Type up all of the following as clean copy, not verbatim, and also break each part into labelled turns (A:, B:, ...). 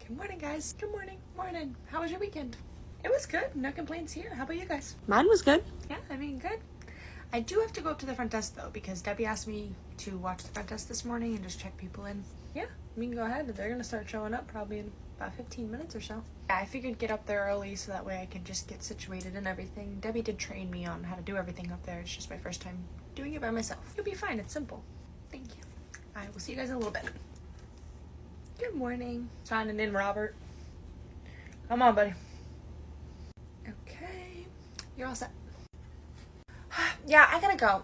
A: Good morning, guys. Good morning. Morning. How was your weekend? It was good. No complaints here. How about you guys?
B: Mine was good.
A: Yeah, I mean, good. I do have to go up to the front desk, though, because Debbie asked me to watch the front desk this morning and just check people in. Yeah, we can go ahead. They're going to start showing up probably in about 15 minutes or so. Yeah, I figured get up there early so that way I could just get situated and everything. Debbie did train me on how to do everything up there. It's just my first time doing it by myself. You'll be fine. It's simple. Thank you. I will see you guys in a little bit. Good morning. Signing in, Robert. Come on, buddy. Okay. You're all set. Yeah, I gotta go.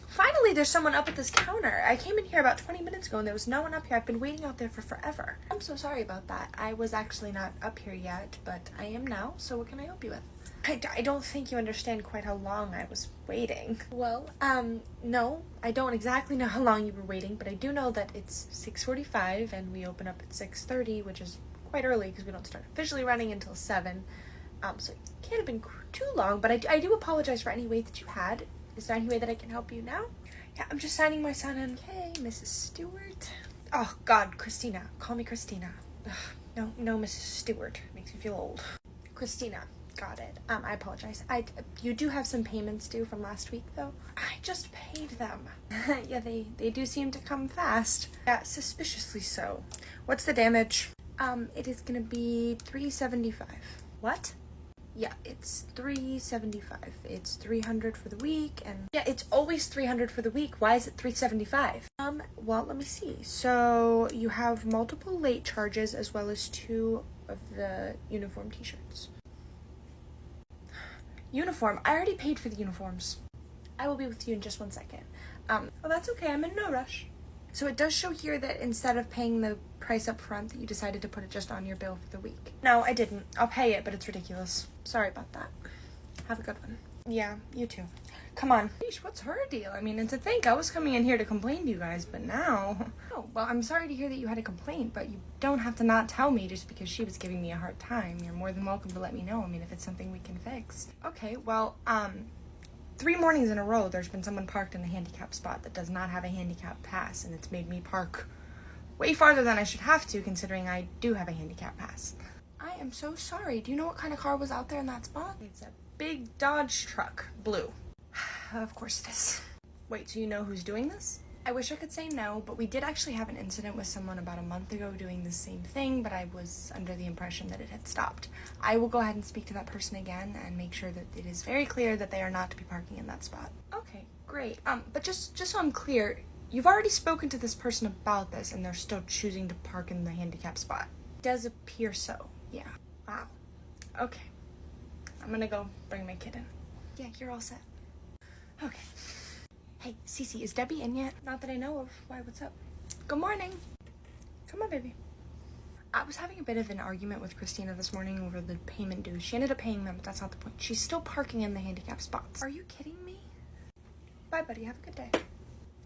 A: Finally, there's someone up at this counter. I came in here about 20 minutes ago and there was no one up here. I've been waiting out there for forever. I'm so sorry about that. I was actually not up here yet, but I am now. So what can I help you with? I don't think you understand quite how long I was waiting. Well, no, I don't exactly know how long you were waiting, but I do know that it's 6:45 and we open up at 6:30, which is quite early because we don't start officially running until 7. So it can't have been too long, but I do apologize for any wait that you had. Is there any way that I can help you now? Yeah, I'm just signing my son in. Okay, Mrs. Stewart. Oh, God, Christina. Call me Christina. Ugh, no, Mrs. Stewart. Makes me feel old. Christina. Got it. I apologize. You do have some payments due from last week, though. I just paid them. Yeah, they do seem to come fast. Yeah, suspiciously so. What's the damage? It is gonna be $375. What? Yeah, it's $375. It's $300 for the week, and yeah, it's always $300 for the week. Why is it $375? Well, let me see. So you have multiple late charges as well as 2 of the uniform t-shirts. Uniform. I already paid for the uniforms. I will be with you in just 1 second. Oh, that's okay. I'm in no rush. So it does show here that instead of paying the price up front, that you decided to put it just on your bill for the week. No, I didn't. I'll pay it, but it's ridiculous. Sorry about that. Have a good one. Yeah, you too. Come on. Sheesh, what's her deal? I mean, and to think I was coming in here to complain to you guys, but now... Oh, well, I'm sorry to hear that you had a complaint, but you don't have to not tell me just because she was giving me a hard time. You're more than welcome to let me know. I mean, if it's something we can fix. Okay, well, 3 mornings in a row, there's been someone parked in the handicap spot that does not have a handicap pass, and it's made me park way farther than I should have to, considering I do have a handicap pass. I am so sorry. Do you know what kind of car was out there in that spot? It's a big Dodge truck. Blue. Of course it is. Wait, so you know who's doing this? I wish I could say no, but we did actually have an incident with someone about a month ago doing the same thing, but I was under the impression that it had stopped. I will go ahead and speak to that person again and make sure that it is very clear that they are not to be parking in that spot. Okay, great. But just so I'm clear, you've already spoken to this person about this and they're still choosing to park in the handicap spot. Does appear so, yeah. Wow. Okay. I'm gonna go bring my kid in. Yeah, you're all set. Okay. Hey, Cece, is Debbie in yet? Not that I know of. Why, what's up? Good morning. Come on, baby. I was having a bit of an argument with Christina this morning over the payment dues. She ended up paying them, but that's not the point. She's still parking in the handicap spots. Are you kidding me? Bye, buddy. Have a good day.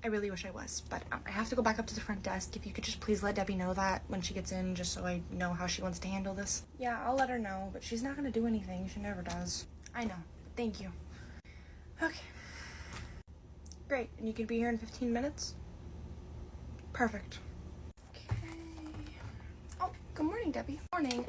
A: I really wish I was, but I have to go back up to the front desk. If you could just please let Debbie know that when she gets in, just so I know how she wants to handle this. Yeah, I'll let her know, but she's not going to do anything. She never does. I know. Thank you. Okay. Great. And you could be here in 15 minutes? Perfect. Okay. Oh, good morning, Debbie. Morning.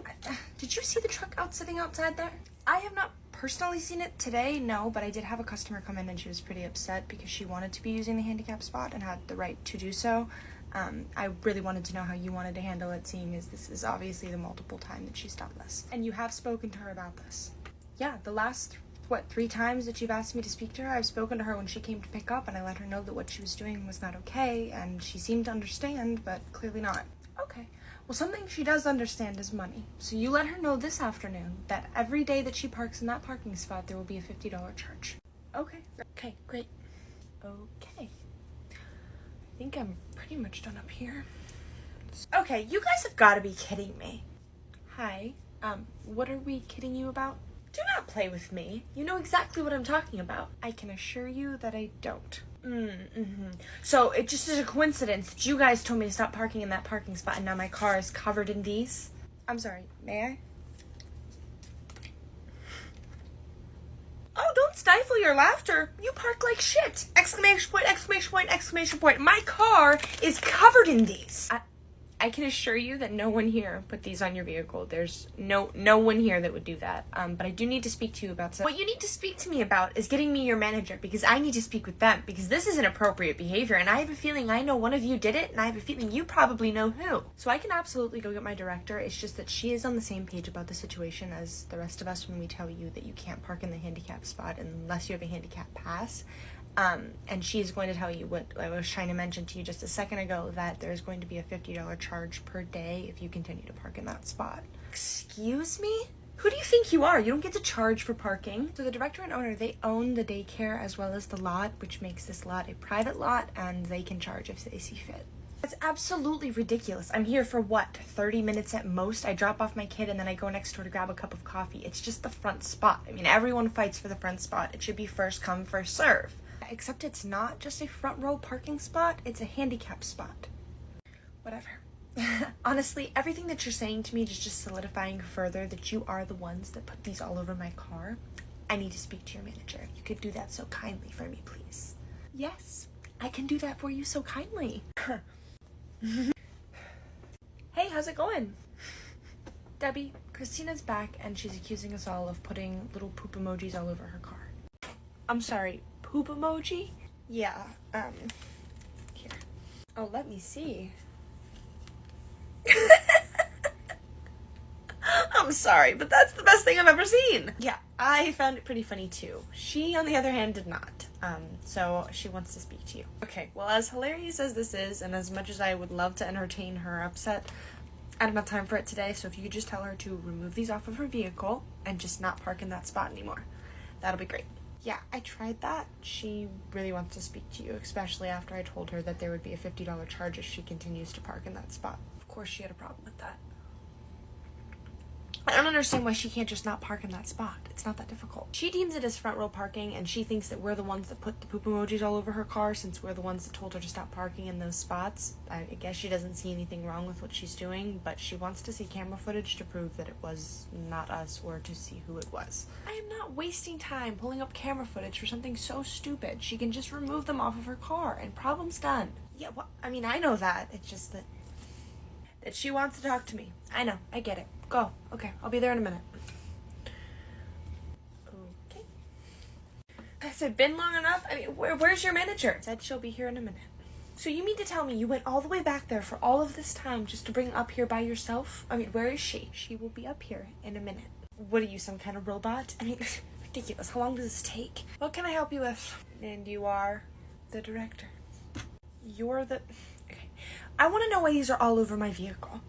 A: Did you see the truck sitting outside there? I have not personally seen it today, no, but I did have a customer come in and she was pretty upset because she wanted to be using the handicap spot and had the right to do so. I really wanted to know how you wanted to handle it, seeing as this is obviously the multiple time that she's done this. And you have spoken to her about this? Yeah, the last... 3 times that you've asked me to speak to her? I've spoken to her when she came to pick up and I let her know that what she was doing was not okay, and she seemed to understand, but clearly not. Okay. Well, something she does understand is money. So you let her know this afternoon that every day that she parks in that parking spot, there will be a $50 charge. Okay. Okay, great. Okay. I think I'm pretty much done up here. Okay, you guys have got to be kidding me. Hi. What are we kidding you about? Do not play with me. You know exactly what I'm talking about. I can assure you that I don't. So it just is a coincidence that you guys told me to stop parking in that parking spot and now my car is covered in these. I'm sorry, may I? Oh, don't stifle your laughter. You park like shit. Exclamation point, exclamation point, exclamation point. My car is covered in these. I can assure you that no one here put these on your vehicle. There's no one here that would do that. But I do need to speak to you about something. What you need to speak to me about is getting me your manager, because I need to speak with them, because this is inappropriate behavior, and I have a feeling I know one of you did it, and I have a feeling you probably know who. So I can absolutely go get my director. It's just that she is on the same page about the situation as the rest of us when we tell you that you can't park in the handicap spot unless you have a handicap pass. And she's going to tell you what I was trying to mention to you just a second ago, that there's going to be a $50 charge per day if you continue to park in that spot. Excuse me? Who do you think you are? You don't get to charge for parking. So the director and owner, they own the daycare as well as the lot, which makes this lot a private lot, and they can charge if they see fit. It's absolutely ridiculous. I'm here for what, 30 minutes at most? I drop off my kid and then I go next door to grab a cup of coffee. It's just the front spot. I mean, everyone fights for the front spot. It should be first come, first serve. Except it's not just a front row parking spot, it's a handicap spot. Whatever. Honestly, everything that you're saying to me is just solidifying further that you are the ones that put these all over my car. I need to speak to your manager. If you could do that so kindly for me, please. Yes, I can do that for you so kindly. Hey, how's it going? Debbie, Christina's back and she's accusing us all of putting little poop emojis all over her car. I'm sorry. Poop emoji? Yeah, here. Oh, let me see. I'm sorry, but that's the best thing I've ever seen. Yeah, I found it pretty funny too. She, on the other hand, did not. So she wants to speak to you. Okay, well, as hilarious as this is, and as much as I would love to entertain her upset, I don't have time for it today, so if you could just tell her to remove these off of her vehicle and just not park in that spot anymore. That'll be great. Yeah, I tried that. She really wants to speak to you, especially after I told her that there would be a $50 charge if she continues to park in that spot. Of course she had a problem with that. I don't understand why she can't just not park in that spot. It's not that difficult. She deems it as front row parking, and she thinks that we're the ones that put the poop emojis all over her car since we're the ones that told her to stop parking in those spots. I guess she doesn't see anything wrong with what she's doing, but she wants to see camera footage to prove that it was not us, or to see who it was. I am not wasting time pulling up camera footage for something so stupid. She can just remove them off of her car, and problem's done. Yeah, well, I mean, I know that. It's just that she wants to talk to me. I know. I get it. Go. Okay, I'll be there in a minute. Okay. Has it been long enough? I mean, where's your manager? Said she'll be here in a minute. So you mean to tell me you went all the way back there for all of this time just to bring up here by yourself? I mean, where is she? She will be up here in a minute. What are you, some kind of robot? I mean, ridiculous. How long does this take? What can I help you with? And you are the director. You're the... Okay. I want to know why these are all over my vehicle.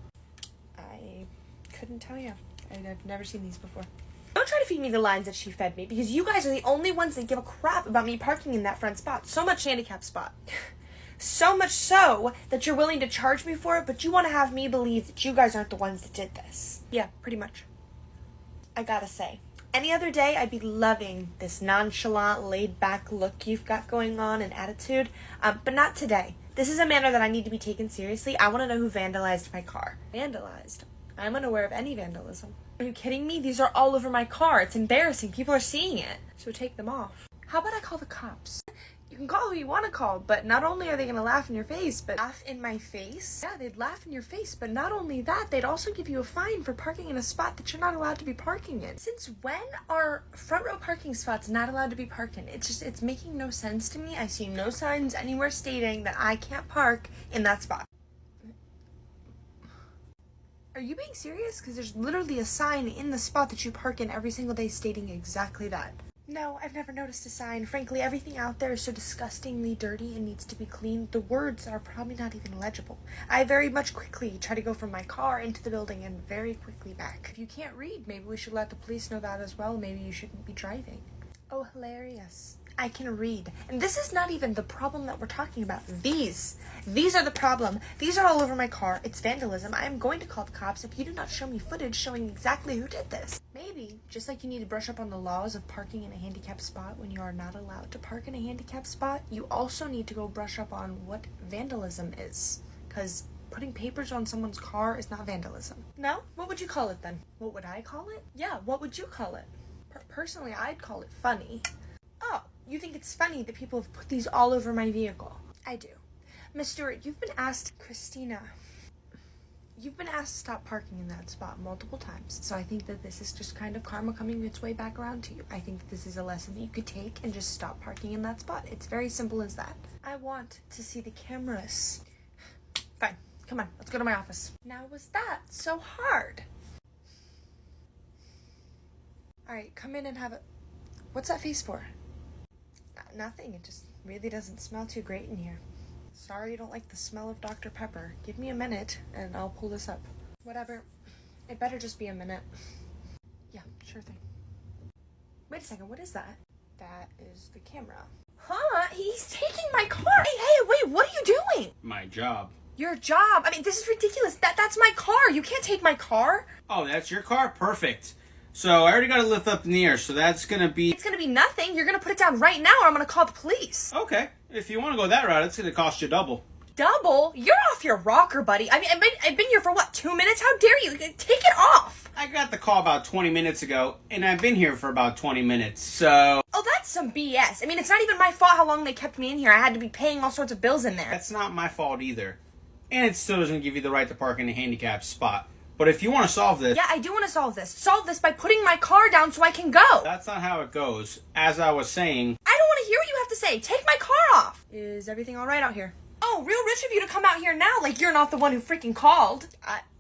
A: I couldn't tell you. I've never seen these before. Don't try to feed me the lines that she fed me, because you guys are the only ones that give a crap about me parking in that front spot. So much handicap spot. So much so that you're willing to charge me for it, but you want to have me believe that you guys aren't the ones that did this. Yeah, pretty much. I gotta say, any other day I'd be loving this nonchalant, laid-back look you've got going on and attitude, but not today. This is a matter that I need to be taken seriously. I want to know who vandalized my car. Vandalized? I'm unaware of any vandalism. Are you kidding me? These are all over my car. It's embarrassing. People are seeing it. So take them off. How about I call the cops? You can call who you want to call, but not only are they going to laugh in your face, but... Laugh in my face? Yeah, they'd laugh in your face, but not only that, they'd also give you a fine for parking in a spot that you're not allowed to be parking in. Since when are front row parking spots not allowed to be parked in? It's making no sense to me. I see no signs anywhere stating that I can't park in that spot. Are you being serious? Because there's literally a sign in the spot that you park in every single day stating exactly that. No, I've never noticed a sign. Frankly, everything out there is so disgustingly dirty and needs to be cleaned. The words are probably not even legible. I very much quickly try to go from my car into the building and very quickly back. If you can't read, maybe we should let the police know that as well. Maybe you shouldn't be driving. Oh, hilarious. I can read. And this is not even the problem that we're talking about. These are the problem. These are all over my car. It's vandalism. I am going to call the cops if you do not show me footage showing exactly who did this. Maybe, just like you need to brush up on the laws of parking in a handicapped spot when you are not allowed to park in a handicapped spot, you also need to go brush up on what vandalism is. Because putting papers on someone's car is not vandalism. No? What would you call it then? What would I call it? Yeah, what would you call it? Personally, I'd call it funny. Oh, you think it's funny that people have put these all over my vehicle? I do. Miss Stewart, you've been asked... Christina. You've been asked to stop parking in that spot multiple times, so I think that this is just kind of karma coming its way back around to you. I think that this is a lesson that you could take and just stop parking in that spot. It's very simple as that. I want to see the cameras. Fine, come on, let's go to my office. Now was that so hard? Alright, come in and have a... What's that face for? Nothing, it just really doesn't smell too great in here. Sorry you don't like the smell of Dr. Pepper. Give me a minute and I'll pull this up. Whatever. It better just be a minute. Yeah, sure thing. Wait a second, what is that? That is the camera. Huh? He's taking my car! Hey, wait, what are you doing?
B: My job.
A: Your job? I mean, this is ridiculous. That's my car. You can't take my car.
B: Oh, that's your car? Perfect. So I already got it lift up in the air, so that's gonna be...
A: It's gonna be nothing. You're gonna put it down right now or I'm gonna call the police.
B: Okay. If you want to go that route, it's gonna cost you double.
A: Double? You're off your rocker, buddy. I mean, I've been here for what, 2 minutes? How dare you? Take it off.
B: I got the call about 20 minutes ago, and I've been here for about 20 minutes, so...
A: Oh, that's some BS. I mean, it's not even my fault how long they kept me in here. I had to be paying all sorts of bills in there.
B: That's not my fault either. And it still doesn't give you the right to park in a handicapped spot. But if you want to solve this...
A: Yeah, I do want to solve this. Solve this by putting my car down so I can go.
B: That's not how it goes. As I was saying...
A: I don't want to hear what you have to say. Take my car off. Is everything all right out here? Oh, real rich of you to come out here now like you're not the one who freaking called.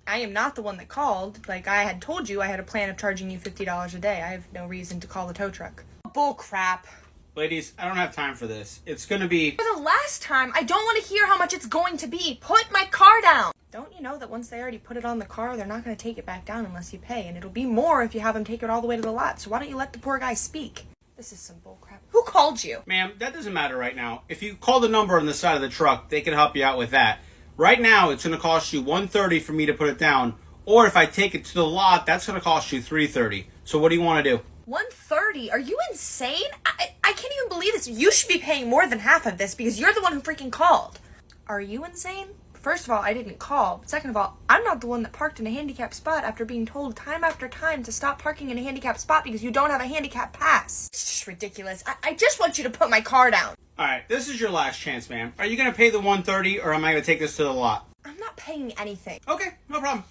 A: I am not the one that called. Like I had told you, I had a plan of charging you $50 a day. I have no reason to call the tow truck. Bull crap.
B: Ladies, I don't have time for this. It's gonna be...
A: For the last time, I don't want to hear how much it's going to be. Put my car down. Don't you know that once they already put it on the car, they're not going to take it back down unless you pay, and it'll be more if you have them take it all the way to the lot. So why don't you let the poor guy speak? This is some bullcrap. Who called you?
B: Ma'am, that doesn't matter right now. If you call the number on the side of the truck, they can help you out with that. Right now, it's going to cost you $130 for me to put it down, or if I take it to the lot, that's going to cost you $330. So what do you want to do?
A: $130? Are you insane? I can't even believe this. You should be paying more than half of this because you're the one who freaking called. Are you insane? First of all, I didn't call. Second of all, I'm not the one that parked in a handicapped spot after being told time after time to stop parking in a handicapped spot because you don't have a handicap pass. It's just ridiculous. I just want you to put my car down.
B: Alright, this is your last chance, ma'am. Are you going to pay the $130 or am I going to take this to the lot?
A: I'm not paying anything.
B: Okay, no problem.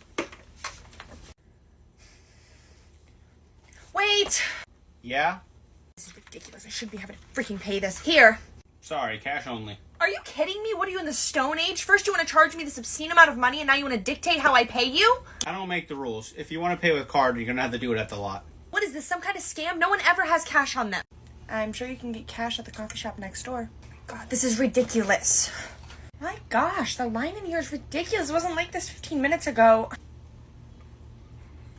A: Wait!
B: Yeah?
A: This is ridiculous. I shouldn't be having to freaking pay this. Here.
B: Sorry, cash only.
A: Are you kidding me? What are you, in the Stone Age? First you want to charge me this obscene amount of money and now you want to dictate how I pay you?
B: I don't make the rules. If you want to pay with card, you're going to have to do it at the lot.
A: What is this, some kind of scam? No one ever has cash on them. I'm sure you can get cash at the coffee shop next door. Oh my God, this is ridiculous. My gosh, the line in here is ridiculous. It wasn't like this 15 minutes ago.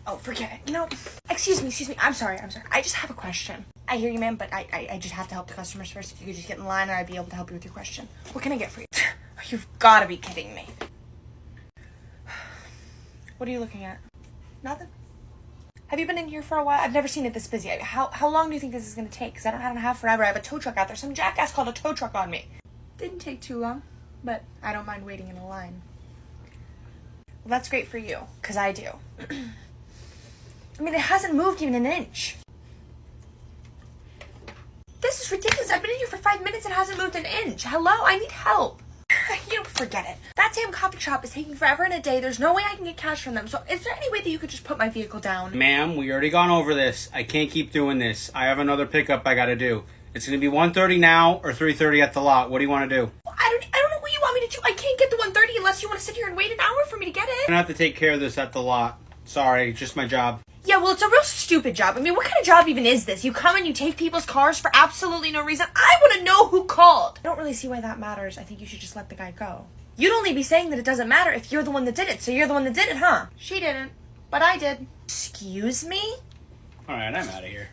A: Oh, forget it. You know, excuse me. I'm sorry. I just have a question. I hear you, ma'am, but I just have to help the customers first. If you could just get in line, I'd be able to help you with your question. What can I get for you? You've got to be kidding me. What are you looking at? Nothing? Have you been in here for a while? I've never seen it this busy. How long do you think this is going to take? Because I don't have forever. I have a tow truck out there. Some jackass called a tow truck on me. Didn't take too long, but I don't mind waiting in a line. Well, that's great for you, because I do. I mean, it hasn't moved even an inch. This is ridiculous. I've been in here for 5 minutes and it hasn't moved an inch. Hello? I need help. You know, forget it. That damn coffee shop is taking forever and a day. There's no way I can get cash from them. So is there any way that you could just put my vehicle down?
B: Ma'am, we already gone over this. I can't keep doing this. I have another pickup I got to do. It's going to be $130 now or $330 at the lot. What do you want to do?
A: I don't know what you want me to do. I can't get the $130 unless you want to sit here and wait an hour for me to get it.
B: I'm going to have to take care of this at the lot. Sorry, just my job.
A: Yeah, well, it's a real stupid job. I mean, what kind of job even is this? You come and you take people's cars for absolutely no reason? I want to know who called. I don't really see why that matters. I think you should just let the guy go. You'd only be saying that it doesn't matter if you're the one that did it. So you're the one that did it, huh? She didn't, but I did. Excuse me?
B: All right, I'm out of here.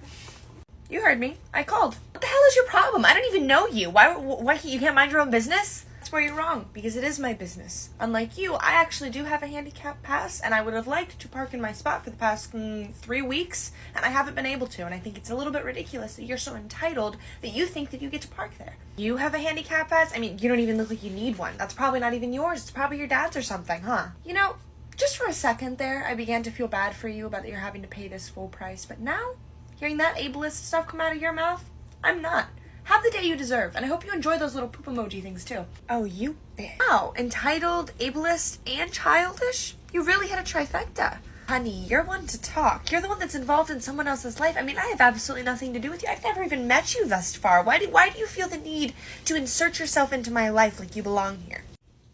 A: You heard me. I called. What the hell is your problem? I don't even know you. Why you can't mind your own business? That's where you're wrong, because it is my business. Unlike you, I actually do have a handicap pass, and I would have liked to park in my spot for the past 3 weeks, and I haven't been able to, and I think it's a little bit ridiculous that you're so entitled that you think that you get to park there. You have a handicap pass? I mean, you don't even look like you need one. That's probably not even yours. It's probably your dad's or something, huh? You know, just for a second there, I began to feel bad for you about that you're having to pay this full price, but now, hearing that ableist stuff come out of your mouth, I'm not. Have the day you deserve, and I hope you enjoy those little poop emoji things too. Oh, you bitch. Wow, entitled, ableist, and childish? You really had a trifecta. Honey, you're one to talk. You're the one that's involved in someone else's life. I mean, I have absolutely nothing to do with you. I've never even met you thus far. Why do you feel the need to insert yourself into my life like you belong here?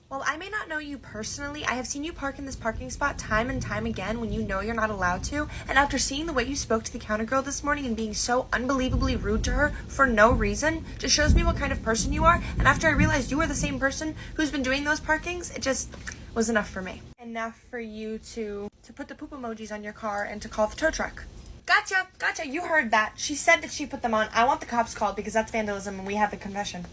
A: While I may not know you personally, I have seen you park in this parking spot time and time again when you know you're not allowed to, and after seeing the way you spoke to the counter girl this morning and being so unbelievably rude to her for no reason, just shows me what kind of person you are, and after I realized you are the same person who's been doing those parkings, it just was enough for me. Enough for you to put the poop emojis on your car and to call the tow truck. Gotcha, you heard that. She said that she put them on. I want the cops called because that's vandalism and we have the confession.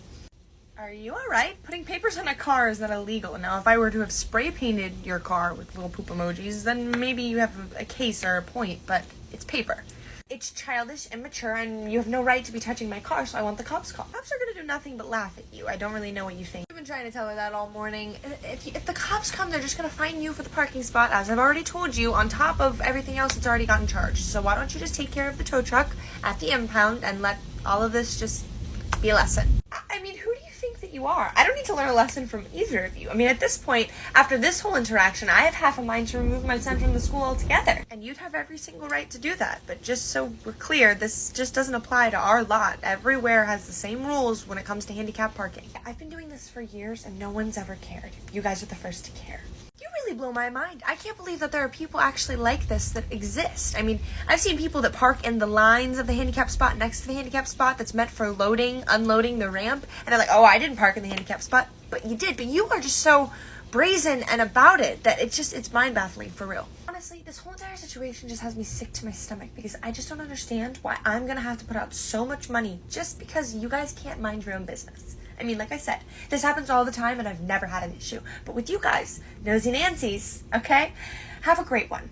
A: Are you alright? Putting papers on a car is not illegal. Now, if I were to have spray painted your car with little poop emojis, then maybe you have a case or a point, but it's paper. It's childish, immature, and you have no right to be touching my car, so I want the cops called. Cops are gonna do nothing but laugh at you. I don't really know what you think. I've been trying to tell her that all morning. If the cops come, they're just gonna fine you for the parking spot, as I've already told you, on top of everything else that's already gotten charged. So why don't you just take care of the tow truck at the impound and let all of this just be a lesson? I mean, who do you think that you are? I don't need to learn a lesson from either of you. I mean, at this point, after this whole interaction, I have half a mind to remove my son from the school altogether. And you'd have every single right to do that. But just so we're clear, this just doesn't apply to our lot. Everywhere has the same rules when it comes to handicap parking. I've been doing this for years and no one's ever cared. You guys are the first to care. You really blow my mind. I can't believe that there are people actually like this that exist. I mean, I've seen people that park in the lines of the handicap spot next to the handicap spot that's meant for loading, unloading the ramp, and they're like, oh, I didn't park in the handicap spot. But you did. But you are just so brazen and about it that it's mind-baffling for real. Honestly, this whole entire situation just has me sick to my stomach because I just don't understand why I'm gonna have to put out so much money just because you guys can't mind your own business. I mean, like I said, this happens all the time and I've never had an issue. But with you guys, nosy Nancy's, okay? Have a great one.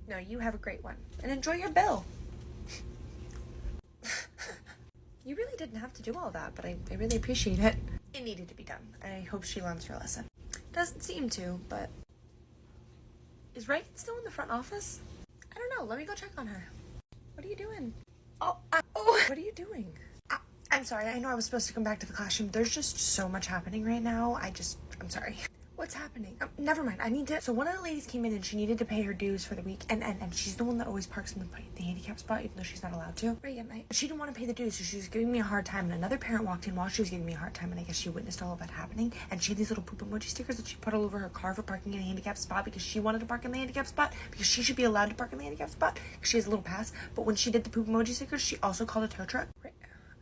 A: No, you have a great one. And enjoy your bill. You really didn't have to do all that, but I really appreciate it. It needed to be done. I hope she learns her lesson. Doesn't seem to, but... Is Reagan still in the front office? I don't know. Let me go check on her. What are you doing? Oh, what are you doing? I'm sorry, I know I was supposed to come back to the classroom. There's just so much happening right now. I'm sorry. What's happening? Never mind, So one of the ladies came in and she needed to pay her dues for the week. And she's the one that always parks in the handicap spot, even though she's not allowed to. She didn't want to pay the dues, so she was giving me a hard time. And another parent walked in while she was giving me a hard time. And I guess she witnessed all of that happening. And she had these little poop emoji stickers that she put all over her car for parking in a handicap spot because she wanted to park in the handicap spot. Because she should be allowed to park in the handicap spot because she has a little pass. But when she did the poop emoji stickers, she also called a tow truck.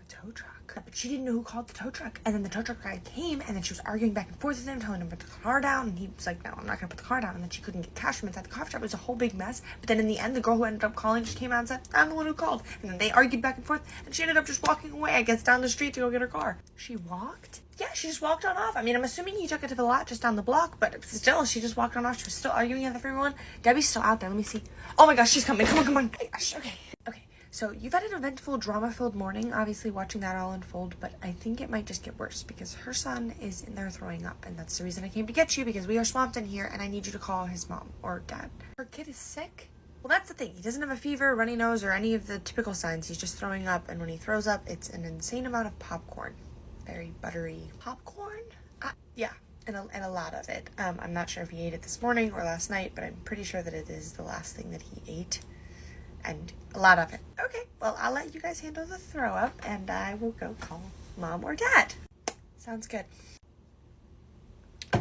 A: Tow truck. But she didn't know who called the tow truck. And then the tow truck guy came and then she was arguing back and forth with him, telling him to put the car down. And he was like, no, I'm not going to put the car down. And then she couldn't get cash from inside the coffee shop. It was a whole big mess. But then in the end, the girl who ended up calling just came out and said, I'm the one who called. And then they argued back and forth. And she ended up just walking away, I guess, down the street to go get her car. She walked? Yeah, she just walked on off. I mean, I'm assuming he took it to the lot just down the block. But still, she just walked on off. She was still arguing with everyone. Debbie's still out there. Let me see. Oh my gosh, she's coming. Come on. Oh my gosh, okay. So you've had an eventful, drama-filled morning, obviously watching that all unfold, but I think it might just get worse because her son is in there throwing up, and that's the reason I came to get you because we are swamped in here, and I need you to call his mom or dad. Her kid is sick? Well, that's the thing. He doesn't have a fever, runny nose, or any of the typical signs. He's just throwing up, and when he throws up, it's an insane amount of popcorn. Very buttery popcorn? Yeah. And a lot of it. I'm not sure if he ate it this morning or last night, but I'm pretty sure that it is the last thing that he ate. And a lot of it. Okay, well, I'll let you guys handle the throw up, and I will go call mom or dad. Sounds good.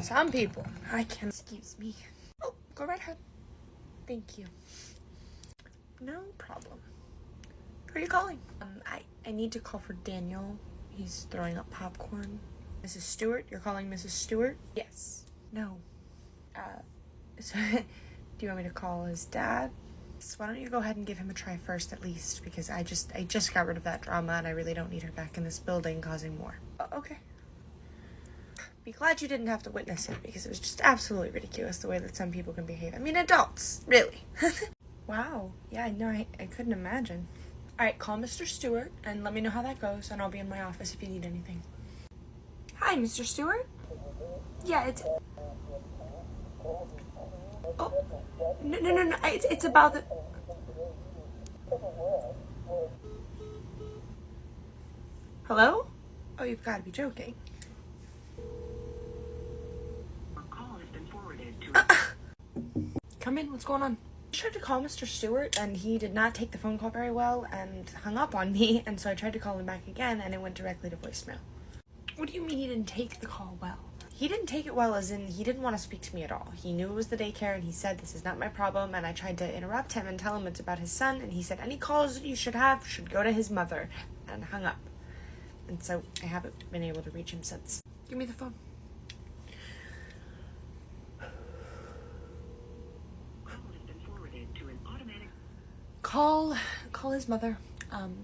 A: Some people, excuse me. Oh, go right ahead. Thank you. No problem. Who are you calling? I need to call for Daniel. He's throwing up popcorn. Mrs. Stewart? You're calling Mrs. Stewart? Yes. No. So, do you want me to call his dad? So why don't you go ahead and give him a try first at least, because I just got rid of that drama and I really don't need her back in this building causing more. Okay. Be glad you didn't have to witness it because it was just absolutely ridiculous the way that some people can behave. I mean, adults, really. Wow. Yeah, no, I couldn't imagine. All right, call Mr. Stewart and let me know how that goes, and I'll be in my office if you need anything. Hi, Mr. Stewart? Yeah, it's... Oh, no, it's about the... Hello? Oh, you've got to be joking.
C: A call has been forwarded to...
A: Come in, what's going on? I tried to call Mr. Stewart, and he did not take the phone call very well and hung up on me, and so I tried to call him back again, and it went directly to voicemail. What do you mean he didn't take the call well? He didn't take it well as in he didn't want to speak to me at all. He knew it was the daycare, and he said, this is not my problem, and I tried to interrupt him and tell him it's about his son, and he said, any calls that you should have should go to his mother, and hung up. And so I haven't been able to reach him since. Give me the phone. Call his mother.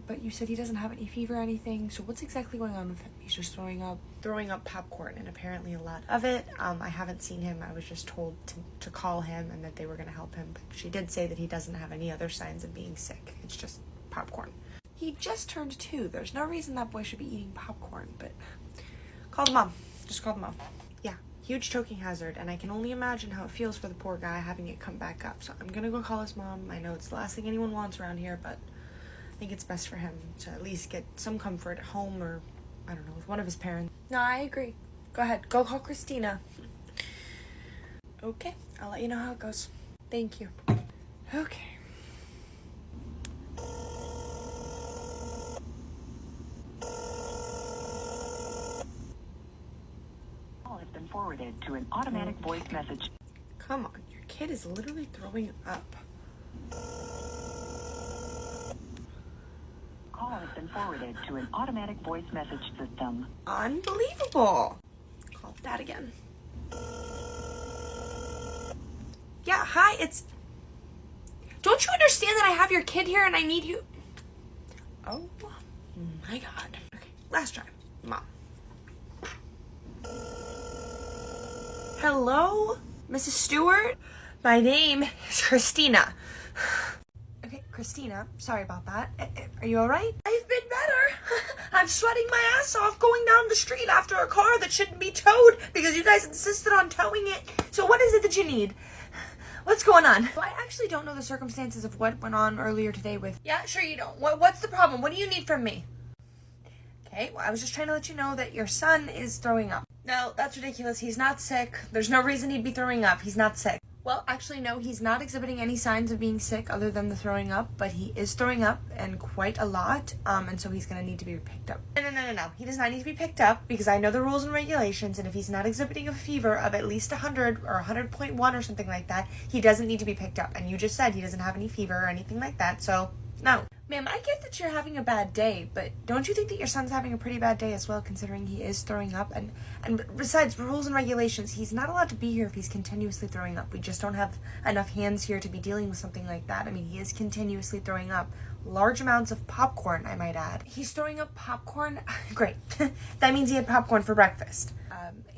A: But you said he doesn't have any fever or anything, so what's exactly going on with him? He's just throwing up popcorn, and apparently a lot of it. I haven't seen him. I was just told to call him and that they were going to help him, but she did say that he doesn't have any other signs of being sick. It's just popcorn. He just turned 2. There's no reason that boy should be eating popcorn, but call the mom. Just call the mom. Yeah, huge choking hazard, and I can only imagine how it feels for the poor guy having it come back up. So I'm gonna go call his mom. I know it's the last thing anyone wants around here, but I think it's best for him to at least get some comfort at home, or I don't know, with one of his parents. No, I agree. Go ahead. Go call Christina. Okay, I'll let you know how it goes. Thank you. Okay.
C: Has been forwarded to an automatic voice message.
A: Come on, your kid is literally throwing up.
C: Call has been forwarded to an automatic voice message system.
A: Unbelievable. Call Dad again. Yeah, hi, it's... Don't you understand that I have your kid here and I need you? Oh my God. Okay, last try. Mom. Hello, Mrs. Stewart? My name is Christina. Okay, Christina, sorry about that. Are you alright? I've been better. I'm sweating my ass off going down the street after a car that shouldn't be towed because you guys insisted on towing it. So what is it that you need? What's going on? Well, I actually don't know the circumstances of what went on earlier today with... Yeah, sure you don't. What's the problem? What do you need from me? Okay, well, I was just trying to let you know that your son is throwing up. No, that's ridiculous. He's not sick. There's no reason he'd be throwing up. He's not sick. Well, actually, no, he's not exhibiting any signs of being sick other than the throwing up, but he is throwing up, and quite a lot, and so he's going to need to be picked up. No. He does not need to be picked up, because I know the rules and regulations, and if he's not exhibiting a fever of at least 100 or 100.1 or something like that, he doesn't need to be picked up. And you just said he doesn't have any fever or anything like that, so no. Ma'am, I get that you're having a bad day, but don't you think that your son's having a pretty bad day as well, considering he is throwing up? And besides, rules and regulations, he's not allowed to be here if he's continuously throwing up. We just don't have enough hands here to be dealing with something like that. I mean, he is continuously throwing up large amounts of popcorn, I might add. He's throwing up popcorn? Great. That means he had popcorn for breakfast.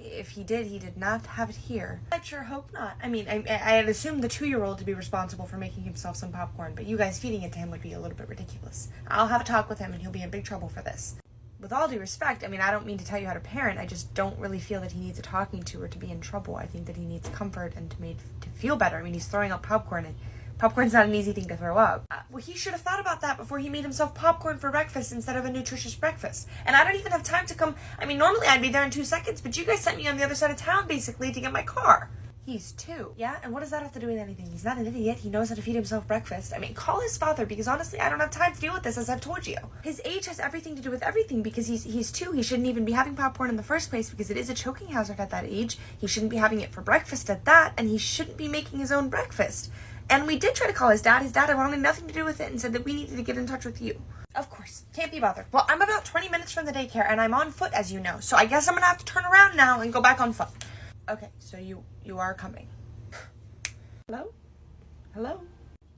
A: If he did not have it here. I'd sure hope not. I mean, I had assumed the 2-year-old to be responsible for making himself some popcorn, but you guys feeding it to him would be a little bit ridiculous. I'll have a talk with him and he'll be in big trouble for this. With all due respect, I mean, I don't mean to tell you how to parent, I just don't really feel that he needs a talking to or to be in trouble. I think that he needs comfort and to feel better. I mean, he's throwing up popcorn, and popcorn's not an easy thing to throw up. Well, he should have thought about that before he made himself popcorn for breakfast instead of a nutritious breakfast. And I don't even have time to come. I mean, normally I'd be there in 2 seconds, but you guys sent me on the other side of town, basically, to get my car. He's 2. Yeah? And what does that have to do with anything? He's not an idiot. He knows how to feed himself breakfast. I mean, call his father, because honestly, I don't have time to deal with this, as I've told you. His age has everything to do with everything, because he's 2. He shouldn't even be having popcorn in the first place, because it is a choking hazard at that age. He shouldn't be having it for breakfast at that, and he shouldn't be making his own breakfast. And we did try to call his dad. His dad wanted nothing to do with it and said that we needed to get in touch with you. Of course. Can't be bothered. Well, I'm about 20 minutes from the daycare, and I'm on foot, as you know. So I guess I'm going to have to turn around now and go back on foot. Okay, so you are coming. Hello? Hello?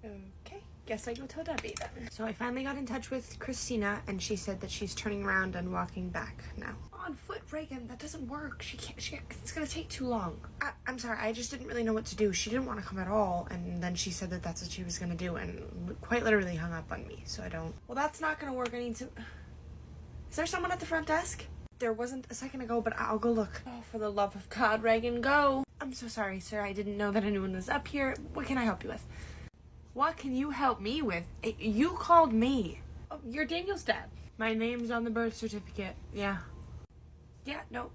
A: Okay, guess I go tell Debbie then. So I finally got in touch with Christina, and she said that she's turning around and walking back now. On foot, Reagan, that doesn't work. It's gonna take too long. I'm sorry, I just didn't really know what to do. She didn't want to come at all, and then she said that that's what she was gonna do, and quite literally hung up on me, so I don't... Well, that's not gonna work. I need to... Is there someone at the front desk? There wasn't a second ago, but I'll go look. Oh, for the love of God, Reagan, go! I'm so sorry, sir. I didn't know that anyone was up here. What can I help you with? What can you help me with? You called me. Oh, you're Daniel's dad. My name's on the birth certificate. Yeah. Yeah, no,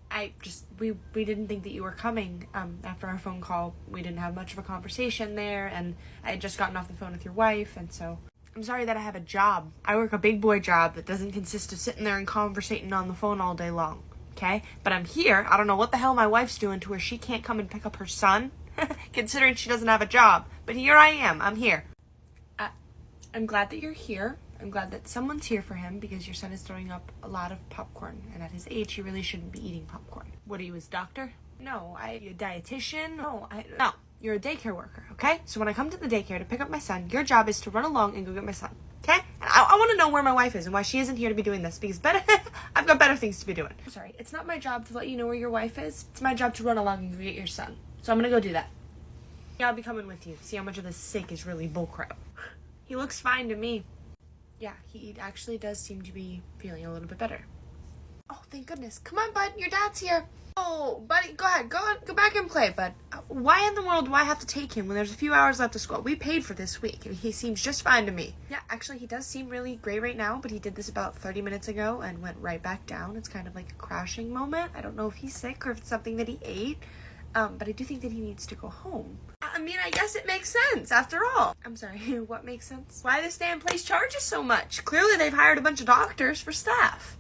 A: we didn't think that you were coming. After our phone call, we didn't have much of a conversation there, and I had just gotten off the phone with your wife, and so I'm sorry that I have a job. I work a big boy job that doesn't consist of sitting there and conversating on the phone all day long, okay? But I'm here. I don't know what the hell my wife's doing to her. She can't come and pick up her son, considering she doesn't have a job. But here I am. I'm here. I'm glad that you're here. I'm glad that someone's here for him because your son is throwing up a lot of popcorn, and at his age, he really shouldn't be eating popcorn. What are you, his doctor? No, you a dietitian? No, you're a daycare worker, okay? So when I come to the daycare to pick up my son, your job is to run along and go get my son, okay? And I want to know where my wife is and why she isn't here to be doing this because I've got better things to be doing. I'm sorry, it's not my job to let you know where your wife is. It's my job to run along and go get your son. So I'm gonna go do that. Yeah, I'll be coming with you. See how much of this sick is really bullcrap. He looks fine to me. Yeah, he actually does seem to be feeling a little bit better. Oh, thank goodness. Come on, bud. Your dad's here. Oh, buddy, go ahead. Go back and play, bud. Why in the world do I have to take him when there's a few hours left of school? We paid for this week, and he seems just fine to me. Yeah, actually, he does seem really great right now, but he did this about 30 minutes ago and went right back down. It's kind of like a crashing moment. I don't know if he's sick or if it's something that he ate. But I do think that he needs to go home. I mean, I guess it makes sense, after all. I'm sorry, what makes sense? Why this damn place charges so much? Clearly they've hired a bunch of doctors for staff.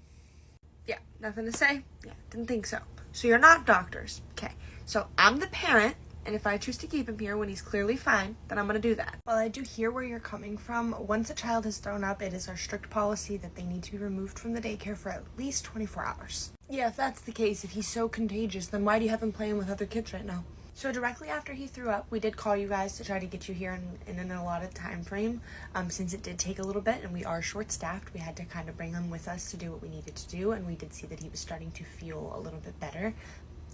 A: Yeah, nothing to say? Yeah, didn't think so. So you're not doctors. Okay, so I'm the parent, and if I choose to keep him here when he's clearly fine, then I'm gonna do that. Well, I do hear where you're coming from. Once a child has thrown up, it is our strict policy that they need to be removed from the daycare for at least 24 hours. Yeah, if that's the case, if he's so contagious, then why do you have him playing with other kids right now? So directly after he threw up, we did call you guys to try to get you here in an allotted time frame. Since it did take a little bit and we are short-staffed, we had to kind of bring him with us to do what we needed to do, and we did see that he was starting to feel a little bit better.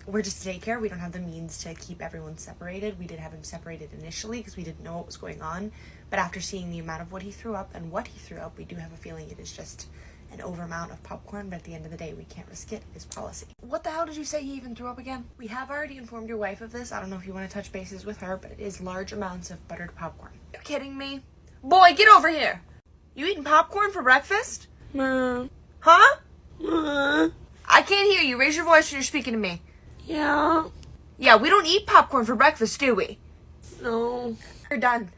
A: We're just a daycare. We don't have the means to keep everyone separated. We did have him separated initially because we didn't know what was going on, but after seeing the amount of what he threw up and what he threw up, we do have a feeling it is just an over amount of popcorn, but at the end of the day, we can't risk it. It's policy. What the hell did you say he even threw up again? We have already informed your wife of this. I don't know if you want to touch bases with her, but it is large amounts of buttered popcorn. You're kidding me? Boy, get over here! You eating popcorn for breakfast? Huh? I can't hear you. Raise your voice when you're speaking to me. Yeah. Yeah, we don't eat popcorn for breakfast, do we? No. You're done.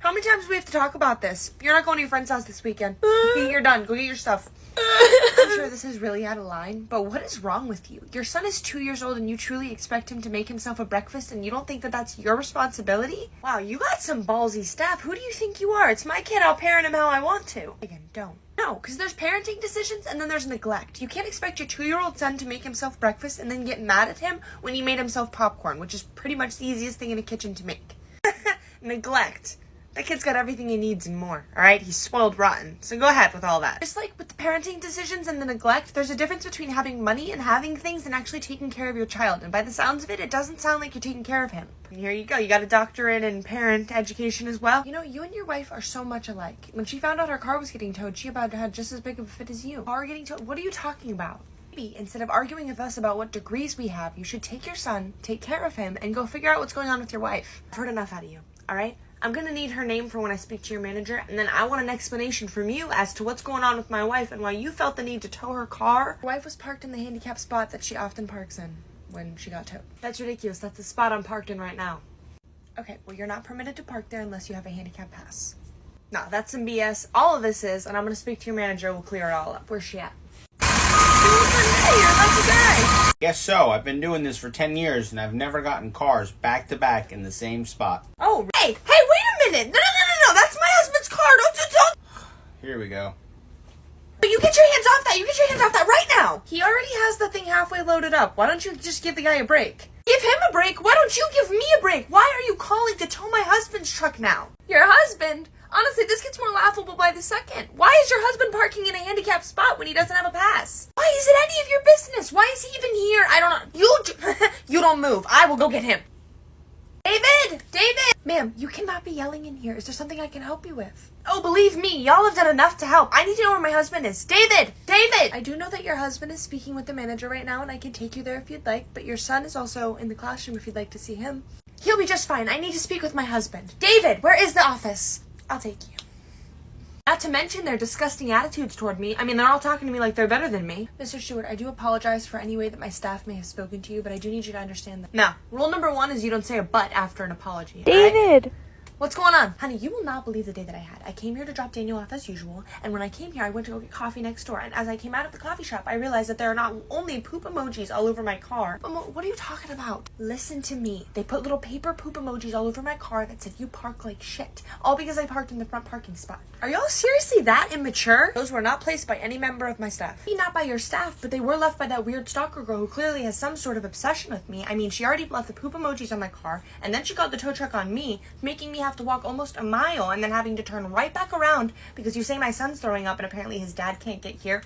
A: How many times do we have to talk about this? You're not going to your friend's house this weekend. Okay, you're done. Go get your stuff. I'm sure this is really out of line, but what is wrong with you? Your son is 2 years old and you truly expect him to make himself a breakfast and you don't think that that's your responsibility? Wow, you got some ballsy stuff. Who do you think you are? It's my kid. I'll parent him how I want to. Again, don't. No, because there's parenting decisions and then there's neglect. You can't expect your 2-year-old son to make himself breakfast and then get mad at him when he made himself popcorn, which is pretty much the easiest thing in a kitchen to make. Neglect. That kid's got everything he needs and more, alright? He's spoiled rotten. So go ahead with all that. Just like with the parenting decisions and the neglect, there's a difference between having money and having things and actually taking care of your child. And by the sounds of it, it doesn't sound like you're taking care of him. And here you go. You got a doctorate in parent education as well. You know, you and your wife are so much alike. When she found out her car was getting towed, she about had just as big of a fit as you. Car getting towed? What are you talking about? Maybe instead of arguing with us about what degrees we have, you should take your son, take care of him, and go figure out what's going on with your wife. I've heard enough out of you, alright? I'm gonna need her name for when I speak to your manager, and then I want an explanation from you as to what's going on with my wife and why you felt the need to tow her car. Her wife was parked in the handicapped spot that she often parks in when she got towed. That's ridiculous. That's the spot I'm parked in right now. Okay, well, you're not permitted to park there unless you have a handicap pass. No, that's some BS. All of this is, and I'm gonna speak to your manager. We'll clear it all up. Where's she at? You're a lucky guy.
B: Guess so. I've been doing this for 10 years and I've never gotten cars back to back in the same spot.
A: Oh, hey, wait a minute. No. That's my husband's car. Don't.
B: Here we go.
A: You get your hands off that. You get your hands off that right now. He already has the thing halfway loaded up. Why don't you just give the guy a break? Give him a break? Why don't you give me a break? Why are you calling to tow my husband's truck now? Your husband? Honestly, this gets more laughable by the second. Why is your husband parking in a handicapped spot when he doesn't have a pass? Why is it any of your business? Why is he even here? I don't know. You don't move. I will go get him. David! Ma'am, you cannot be yelling in here. Is there something I can help you with? Oh, believe me, y'all have done enough to help. I need to know where my husband is. David! I do know that your husband is speaking with the manager right now, and I can take you there if you'd like, but your son is also in the classroom if you'd like to see him. He'll be just fine. I need to speak with my husband. David, where is the office? I'll take you. Not to mention their disgusting attitudes toward me. I mean, they're all talking to me like they're better than me. Mr. Stewart, I do apologize for any way that my staff may have spoken to you, but I do need you to understand that. Now, rule number 1 is you don't say a but after an apology.
D: David!
A: Right? What's going on? Honey, you will not believe the day that I had. I came here to drop Daniel off as usual, and when I came here, I went to go get coffee next door, and as I came out of the coffee shop, I realized that there are not only poop emojis all over my car. What are you talking about? Listen to me. They put little paper poop emojis all over my car that said, you park like shit. All because I parked in the front parking spot. Are y'all seriously that immature? Those were not placed by any member of my staff. Maybe not by your staff, but they were left by that weird stalker girl who clearly has some sort of obsession with me. I mean, she already left the poop emojis on my car, and then she got the tow truck on me, making me have to walk almost a mile and then having to turn right back around because you say my son's throwing up and apparently his dad can't get here,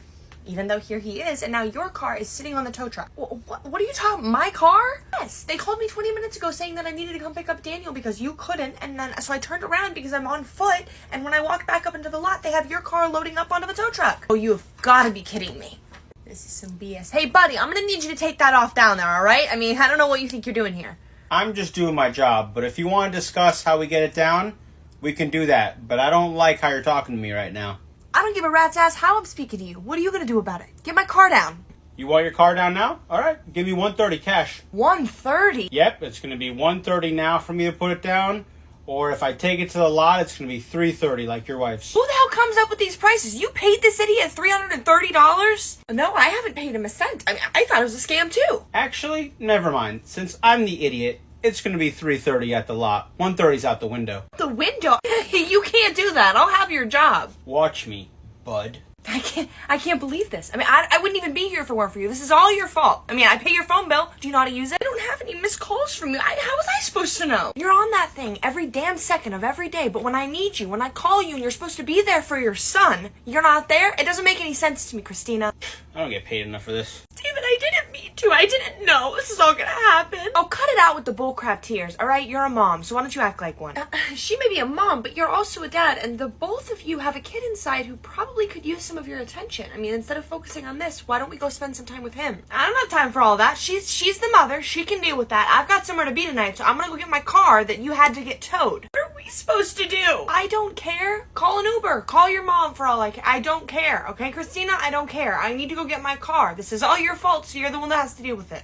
A: even though here he is, and now your car is sitting on the tow truck. What are you talking? My car? Yes, they called me 20 minutes ago saying that I needed to come pick up Daniel because you couldn't, and then so I turned around because I'm on foot, and when I walked back up into the lot, they have your car loading up onto the tow truck. Oh, you have got to be kidding me. This is some BS. Hey, buddy, I'm gonna need you to take that off down there, all right? I mean, I don't know what you think you're doing here.
B: I'm just doing my job, but if you want to discuss how we get it down, we can do that. But I don't like how you're talking to me right now.
A: I don't give a rat's ass how I'm speaking to you. What are you gonna do about it? Get my car down.
B: You want your car down now? All right, give me $130 cash.
A: $130?
B: Yep, it's going to be $130 now for me to put it down. Or if I take it to the lot, it's going to be $330 like your wife's.
A: Who the hell comes up with these prices? You paid this idiot $330? No, I haven't paid him a cent. I mean, I thought it was a scam too.
B: Actually, never mind. Since I'm the idiot, it's going to be $330 at the lot. $130's out the window.
A: The window? You can't do that. I'll have your job.
B: Watch me, bud.
A: I can't believe this. I mean, I wouldn't even be here if it weren't for you. This is all your fault. I mean, I pay your phone bill. Do you know how to use it? I don't have any missed calls from you. How was I supposed to know? You're on that thing every damn second of every day, but when I need you, when I call you and you're supposed to be there for your son, you're not there? It doesn't make any sense to me, Christina.
B: I don't get paid enough for this.
A: David, I didn't mean to. I didn't know this is all gonna happen. Oh, cut it out with the bullcrap tears, all right? You're a mom, so why don't you act like one? She may be a mom, but you're also a dad, and the both of you have a kid inside who probably could use some of your attention. I mean, instead of focusing on this, why don't we go spend some time with him? I don't have time for all that. She's the mother. She can deal with that. I've got somewhere to be tonight, so I'm gonna go get my car that you had to get towed. What are we supposed to do? I don't care. Call an Uber. Call your mom for all I care. I don't care. Okay, Christina? I don't care. I need to go get my car. This is all your fault, so you're the one that has to deal with it.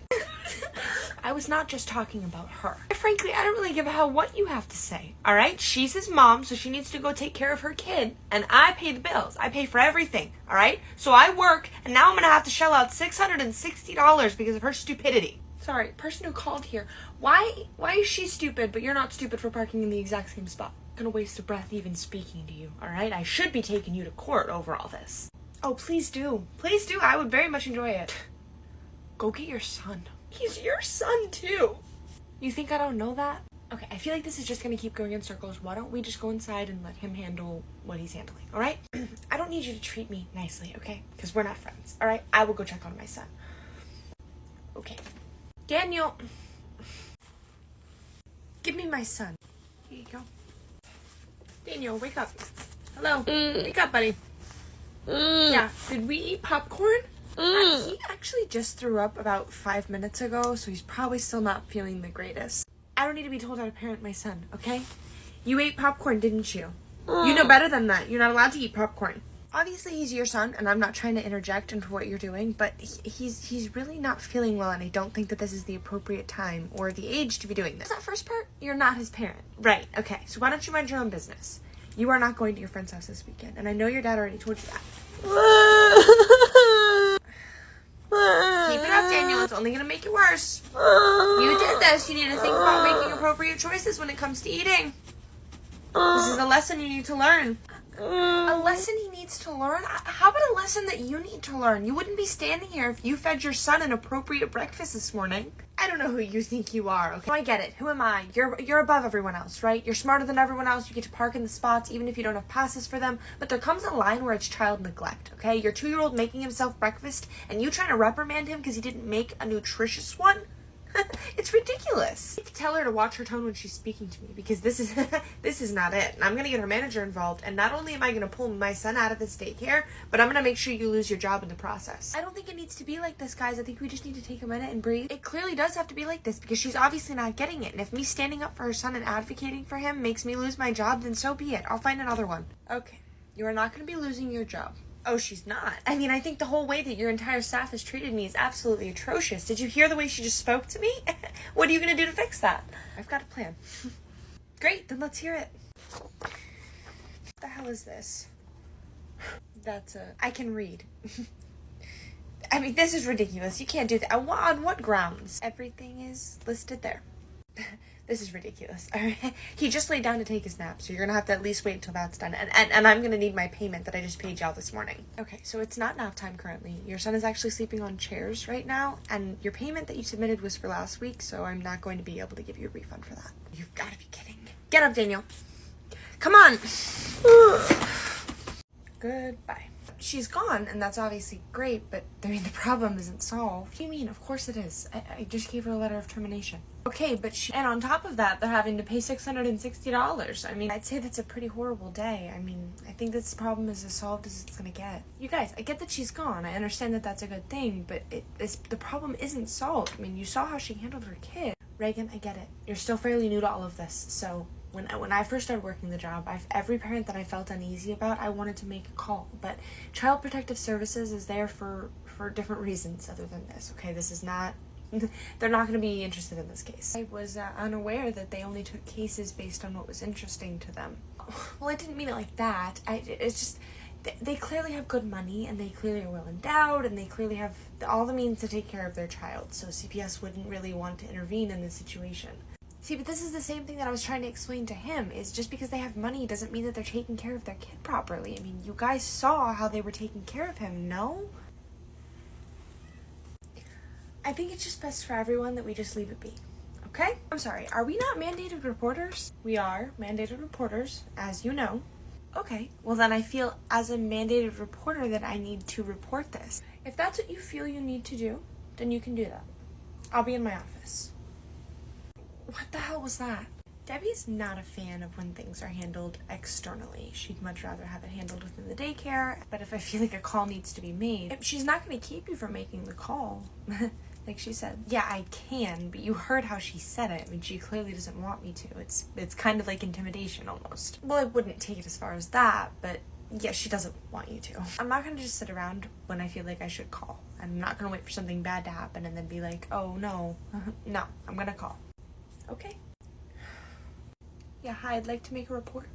A: I was not just talking about her. Frankly, I don't really give a hell what you have to say. Alright? She's his mom, so she needs to go take care of her kid. And I pay the bills. I pay for everything. Alright? So I work, and now I'm gonna have to shell out $660 because of her stupidity. Sorry, person who called here. Why is she stupid, but you're not stupid for parking in the exact same spot? I'm gonna waste a breath even speaking to you, alright? I should be taking you to court over all this. Oh, please do. Please do. I would very much enjoy it. Go get your son. He's your son, too. You think I don't know that? Okay, I feel like this is just gonna keep going in circles. Why don't we just go inside and let him handle what he's handling, alright? I don't need you to treat me nicely, okay? Because we're not friends, alright? I will go check on my son. Okay. Daniel. Give me my son. Here you go. Daniel, wake up. Hello. Wake up, buddy. Yeah, did we eat popcorn? He actually just threw up about 5 minutes ago, so he's probably still not feeling the greatest. I don't need to be told how to parent my son, okay? You ate popcorn, didn't you? You know better than that. You're not allowed to eat popcorn. Obviously, he's your son, and I'm not trying to interject into what you're doing, but he's really not feeling well, and I don't think that this is the appropriate time or the age to be doing this. That first part, you're not his parent. Right, okay, so why don't you mind your own business? You are not going to your friend's house this weekend, and I know your dad already told you that. Keep it up, Daniel. It's only going to make it worse. You did this. You need to think about making appropriate choices when it comes to eating. This is a lesson you need to learn. A lesson he needs to learn? How about a lesson that you need to learn? You wouldn't be standing here if you fed your son an appropriate breakfast this morning. I don't know who you think you are, okay? I get it. Who am I? You're above everyone else, right? You're smarter than everyone else. You get to park in the spots even if you don't have passes for them. But there comes a line where it's child neglect, okay? Your 2-year-old making himself breakfast and you trying to reprimand him because he didn't make a nutritious one? It's ridiculous. I need to tell her to watch her tone when she's speaking to me because this is not it. And I'm going to get her manager involved, and not only am I going to pull my son out of this daycare, but I'm going to make sure you lose your job in the process. I don't think it needs to be like this, guys. I think we just need to take a minute and breathe. It clearly does have to be like this because she's obviously not getting it. And if me standing up for her son and advocating for him makes me lose my job, then so be it. I'll find another one. Okay. You are not going to be losing your job. Oh, she's not. I mean, I think the whole way that your entire staff has treated me is absolutely atrocious. Did you hear the way she just spoke to me? What are you going to do to fix that? I've got a plan. Great, then let's hear it. What the hell is this? I can read. I mean, this is ridiculous. You can't do that. On what grounds? Everything is listed there. This is ridiculous. All right. He just laid down to take his nap, so you're gonna have to at least wait until that's done. And I'm gonna need my payment that I just paid y'all this morning. Okay, so it's not nap time currently. Your son is actually sleeping on chairs right now, and your payment that you submitted was for last week, so I'm not going to be able to give you a refund for that. You've got to be kidding. Get up, Daniel. Come on. Goodbye. She's gone, and that's obviously great, but I mean, the problem isn't solved. What do you mean? Of course it is. I just gave her a letter of termination. Okay, but and on top of that, they're having to pay $660. I mean, I'd say that's a pretty horrible day. I mean, I think this problem is as solved as it's gonna get. You guys, I get that she's gone. I understand that that's a good thing, but the problem isn't solved. I mean, you saw how she handled her kid. Reagan, I get it. You're still fairly new to all of this, so when I first started working the job, every parent that I felt uneasy about, I wanted to make a call. But Child Protective Services is there for different reasons other than this, okay? This is not... They're not going to be interested in this case. I was unaware that they only took cases based on what was interesting to them. Well, I didn't mean it like that. It's just... They clearly have good money, and they clearly are well endowed, and they clearly have all the means to take care of their child, so CPS wouldn't really want to intervene in this situation. See, but this is the same thing that I was trying to explain to him, is just because they have money doesn't mean that they're taking care of their kid properly. I mean, you guys saw how they were taking care of him, no? I think it's just best for everyone that we just leave it be, okay? I'm sorry, are we not mandated reporters? We are mandated reporters, as you know. Okay, well then I feel as a mandated reporter that I need to report this. If that's what you feel you need to do, then you can do that. I'll be in my office. What the hell was that? Debbie's not a fan of when things are handled externally. She'd much rather have it handled within the daycare, but if I feel like a call needs to be made, she's not going to keep you from making the call. Like she said, yeah, I can, but you heard how she said it. I mean, she clearly doesn't want me to. It's kind of like intimidation almost. Well, I wouldn't take it as far as that, but yeah, she doesn't want you to. I'm not going to just sit around when I feel like I should call. I'm not going to wait for something bad to happen and then be like, oh no, no, I'm going to call. Okay. Yeah, hi, I'd like to make a report.